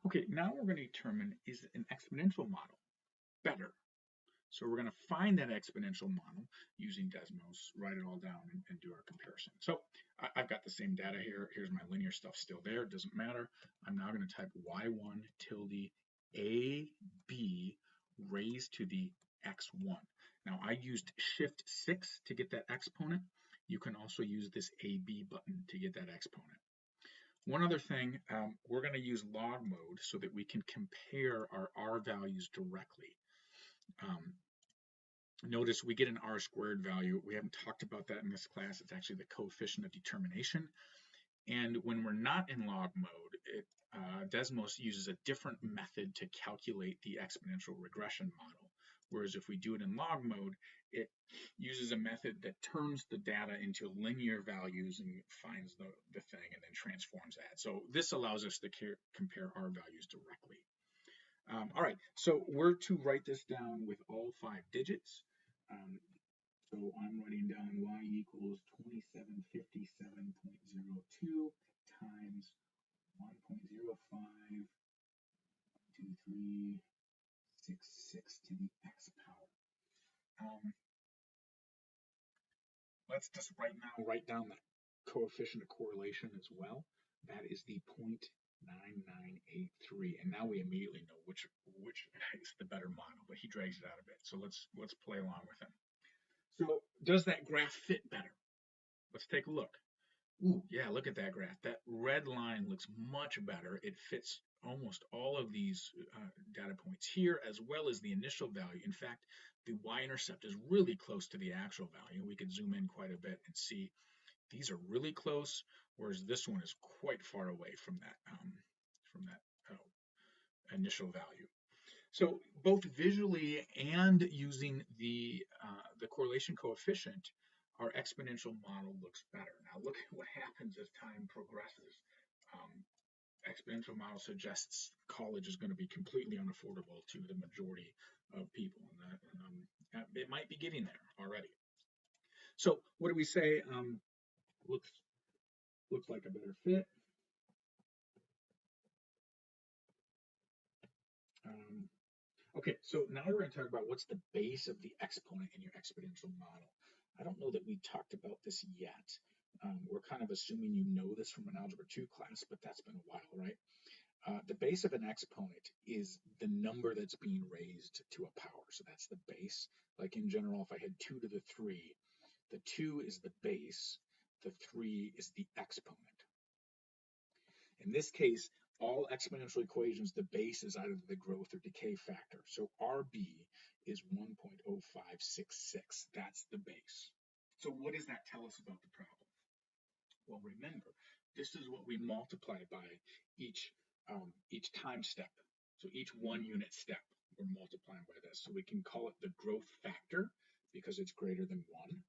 Okay, now we're going to determine, is an exponential model better? So we're going to find that exponential model using Desmos, write it all down, and do our comparison. So I've got the same data here. Here's my linear stuff still there. It doesn't matter. I'm now going to type y1 tilde ab raised to the x1. Now I used shift 6 to get that exponent. You can also use this AB button to get that exponent. One other thing, we're going to use log mode so that we can compare our R values directly. Notice we get an R squared value. We haven't talked about that in this class. It's actually the coefficient of determination. And when we're not in log mode, Desmos uses a different method to calculate the exponential regression model. Whereas if we do it in log mode, it uses a method that turns the data into linear values and finds the thing and then transforms that. So this allows us to compare R values directly. All right, so we're to write this down with all 5 digits. So I'm writing down y equals 2757.02 times 1.052366 to the x power. Let's just right now write down the coefficient of correlation as well. That is the 0.9983, and now we immediately know which is the better model, but he drags it out a bit. So let's play along with him. So does that graph fit better? Let's take a look. Ooh, yeah, look at that graph. That red line looks much better. It fits almost all of these data points here, as well as the initial value. In fact, the y-intercept is really close to the actual value. We could zoom in quite a bit and see these are really close, whereas this one is quite far away from that initial value. So both visually and using the correlation coefficient, our exponential model looks better. Now look at what happens as time progresses. Exponential model suggests college is going to be completely unaffordable to the majority of people, and it might be getting there already. So what do we say? Looks like a better fit. Okay, so now we're going to talk about what's the base of the exponent in your exponential model. I don't know that we talked about this yet. We're kind of assuming you know this from an Algebra 2 class, but that's been a while, right? The base of an exponent is the number that's being raised to a power. So that's the base. Like in general, if I had 2 to the 3, the 2 is the base, the 3 is the exponent. In this case, all exponential equations, the base is either the growth or decay factor. So RB is 1.0566. That's the base. So what does that tell us about the problem? Well, remember, this is what we multiply by each time step. So each 1 unit step, we're multiplying by this. So we can call it the growth factor because it's greater than 1.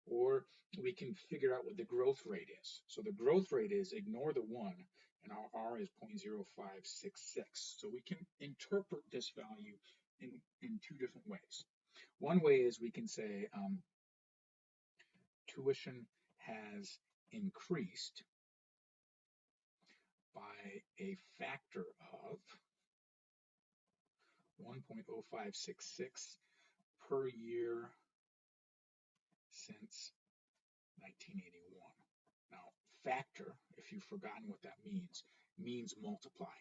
Or we can figure out what the growth rate is. So the growth rate is, ignore the 1, and our R is 0.0566. So we can interpret this value in 2 different ways. One way is we can say tuition has increased by a factor of 1.0566 per year since 1981. Now, factor, if you've forgotten what that means multiply.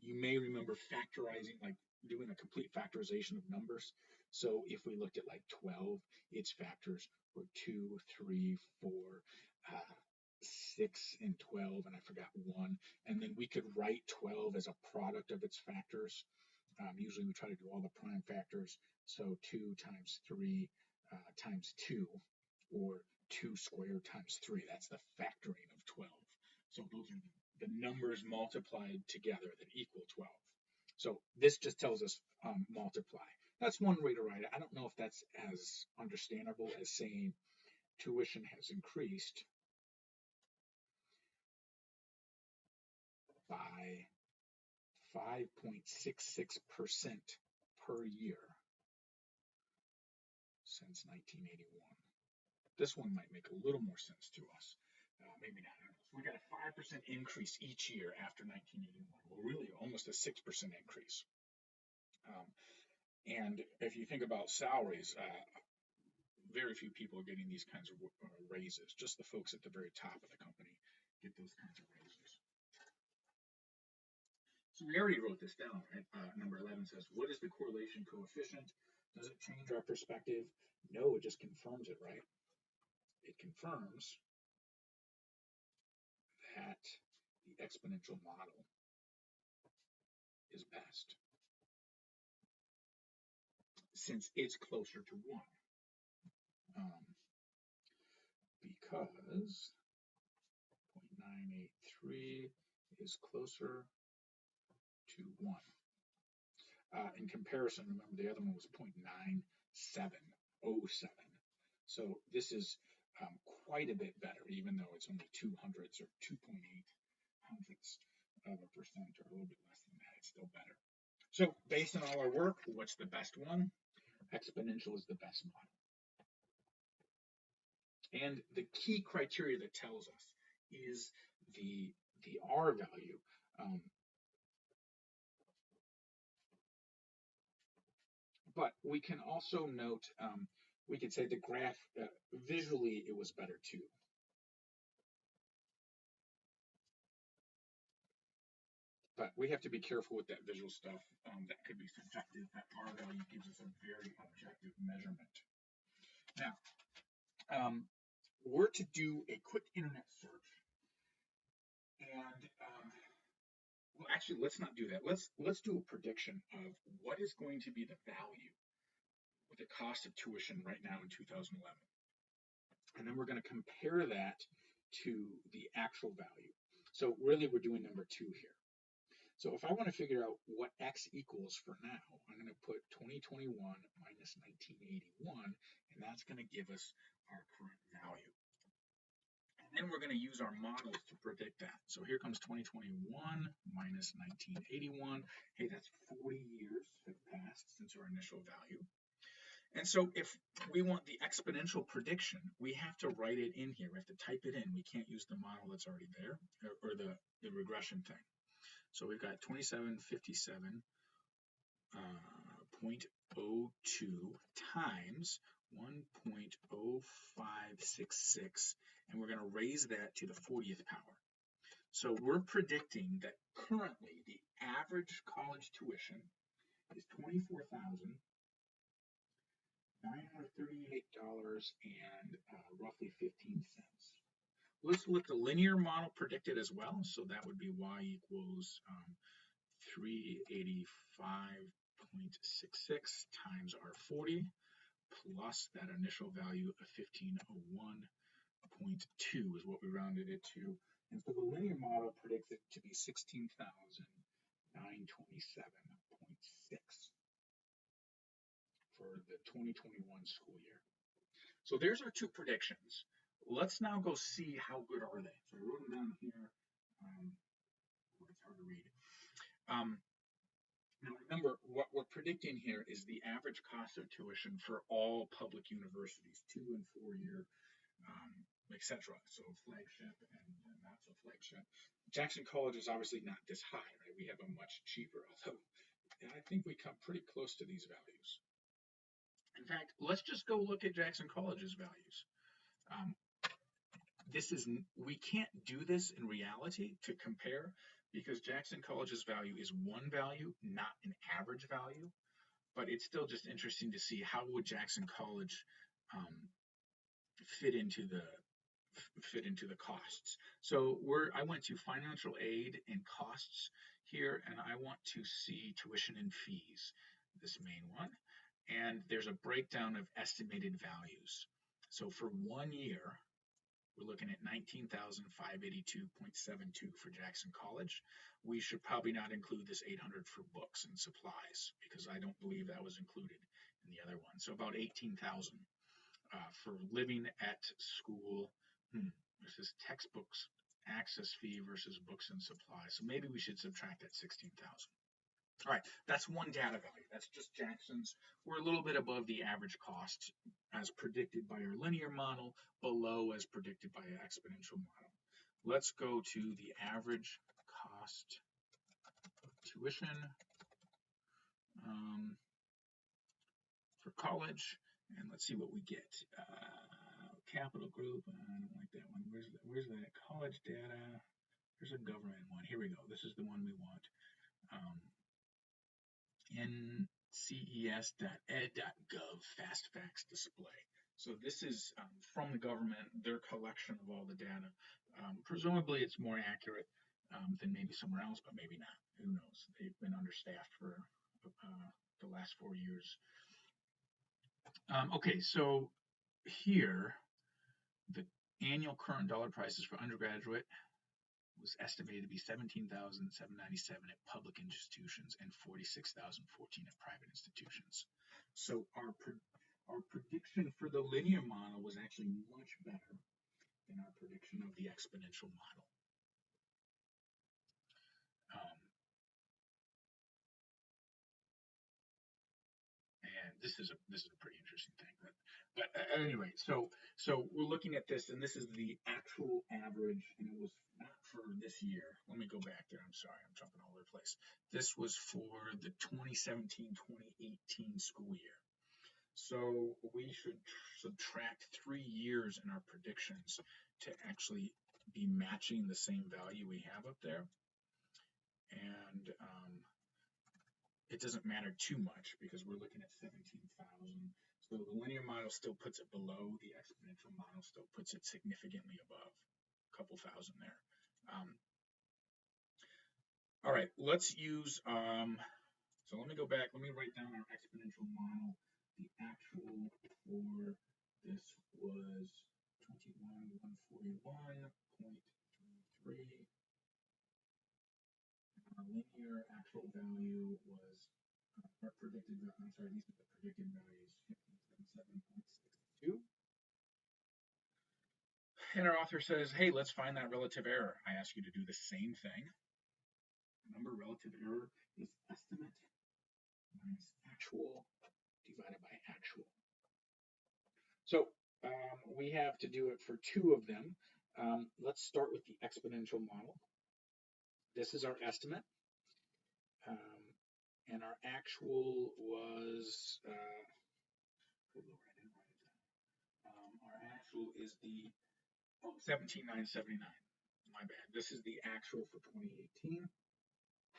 You may remember factorizing, like doing a complete factorization of numbers. So if we looked at like 12, its factors were 2, 3, 4, 6, and 12, and I forgot 1. And then we could write 12 as a product of its factors. Usually we try to do all the prime factors. So 2 times 3 times 2, or 2 squared times 3. That's the factoring of 12. So those are the numbers multiplied together that equal 12. So this just tells us multiply. That's one way to write it. I don't know if that's as understandable as saying tuition has increased by 5.66% per year since 1981. This one might make a little more sense to us. Maybe not. So we got a 5% increase each year after 1981. Well, really almost a 6% increase. And if you think about salaries, very few people are getting these kinds of raises. Just the folks at the very top of the company get those kinds of raises. So we already wrote this down, right? Number 11 says, what is the correlation coefficient? Does it change our perspective? No, it just confirms it, right? It confirms that the exponential model is best since it's closer to 1. Because 0.983 is closer to 1. In comparison, remember the other one was 0.9707. So this is quite a bit better, even though it's only 2 hundredths or 2.8 hundredths of a percent, or a little bit less than that. It's still better. So based on all our work, what's the best one? Exponential is the best model. And the key criteria that tells us is the R value. But we can also note, we could say the graph, visually it was better too. But we have to be careful with that visual stuff. That could be subjective. That R value gives us a very objective measurement. Now, we're to do a quick internet search. And, well, actually, let's not do that. Let's do a prediction of what is going to be the value with the cost of tuition right now in 2011. And then we're going to compare that to the actual value. So really, we're doing number 2 here. So if I want to figure out what x equals for now, I'm going to put 2021 minus 1981, and that's going to give us our current value. And then we're going to use our models to predict that. So here comes 2021 minus 1981. Hey, that's 40 years have passed since our initial value. And so if we want the exponential prediction, we have to write it in here. We have to type it in. We can't use the model that's already there, or the regression thing. So we've got 2757.02 times 1.0566, and we're going to raise that to the 40th power. So we're predicting that currently the average college tuition is $24,938 and roughly 15 cents. Let's let the linear model predict it as well. So that would be y equals 385.66 times our 40 plus that initial value of 1501.2 is what we rounded it to. And so the linear model predicts it to be 16,927.6 for the 2021 school year. So there's our 2 predictions. Let's now go see how good are they. So I wrote them down here. It's hard to read. Now remember, what we're predicting here is the average cost of tuition for all public universities, 2- and 4-year, etc. So flagship and not so flagship. Jackson College is obviously not this high, right? We have a much cheaper, although I think we come pretty close to these values. In fact, let's just go look at Jackson College's values. We can't do this in reality to compare, because Jackson College's value is one value, not an average value. But it's still just interesting to see how would Jackson College fit into the costs. So I went to financial aid and costs here, and I want to see tuition and fees, this main one. And there's a breakdown of estimated values. So for 1 year, we're looking at $19,582.72 for Jackson College. We should probably not include this $800 for books and supplies, because I don't believe that was included in the other one. So about $18,000 for living at school. This is textbooks, access fee versus books and supplies. So maybe we should subtract that $16,000. All right, that's one data value. That's just Jackson's. We're a little bit above the average cost as predicted by our linear model, below as predicted by an exponential model. let's go to the average cost of tuition for college, and let's see what we get. Capital Group, I don't like that one. Where's that? College data. There's a government one. Here we go. This is the one we want. nces.ed.gov fast facts display. So this is from the government, their collection of all the data. Presumably it's more accurate than maybe somewhere else, but maybe not. Who knows? They've been understaffed for the last 4 years. Okay, so here, the annual current dollar prices for undergraduate was estimated to be $17,797 at public institutions and $46,014 at private institutions. So our prediction for the linear model was actually much better than our prediction of the exponential model. And this is a pretty interesting thing. But anyway, so we're looking at this, and this is the actual average, and it was not for this year. Let me go back there. I'm sorry, I'm jumping all over the place. This was for the 2017-2018 school year. So we should subtract 3 years in our predictions to actually be matching the same value we have up there. And it doesn't matter too much because we're looking at 17,000. So the linear model still puts it below, the exponential model still puts it significantly above, a couple thousand there. All right, let's use, so let me go back, let me write down our exponential model. The actual for this was 21,141.33. Our linear actual value was, our predicted, I'm sorry, these are the predicted values, 1577.62. And our author says, hey, let's find that relative error. I ask you to do the same thing. Remember, relative error is estimate minus actual divided by actual. So we have to do it for 2 of them. Let's start with the exponential model. This is our estimate. And our actual was, our actual is the 17,979. My bad. This is the actual for 2018.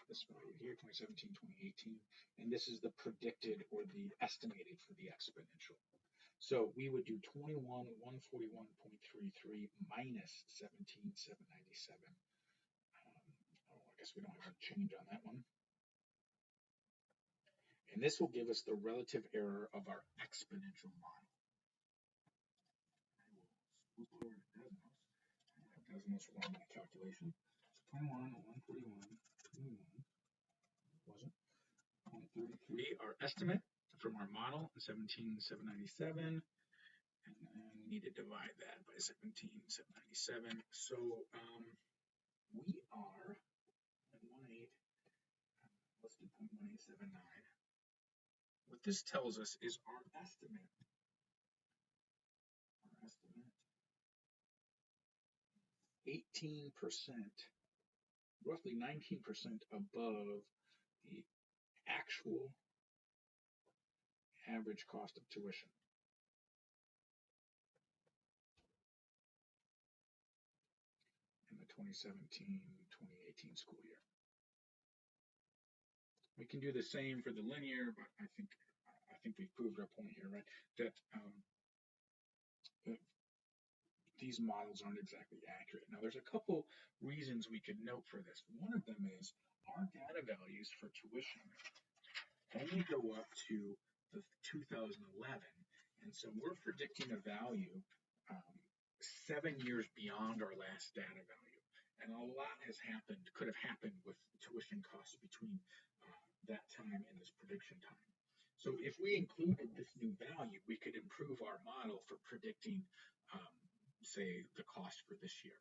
This value here, 2017, 2018. And this is the predicted or the estimated for the exponential. So we would do 21,141.33 minus 17,797. I guess we don't have a change on that one. And this will give us the relative error of our exponential model. I will swoop over to Desmos. Desmos will run my calculation. 21,141.21 wasn't 0.33. Our estimate from our model, 17,797, and we need to divide that by 17,797. So we are at 1.8. Let's do 0.1879. What this tells us is our estimate. Our estimate, 18%, roughly 19% above the actual average cost of tuition. In the 2017-2018 school year. We can do the same for the linear, but I think we've proved our point here, right? That these models aren't exactly accurate. Now, there's a couple reasons we could note for this. One of them is our data values for tuition only go up to the 2011, and so we're predicting a value 7 years beyond our last data value. And a lot has happened, could have happened with tuition costs between that time and this prediction time. So if we included this new value, we could improve our model for predicting, say, the cost for this year.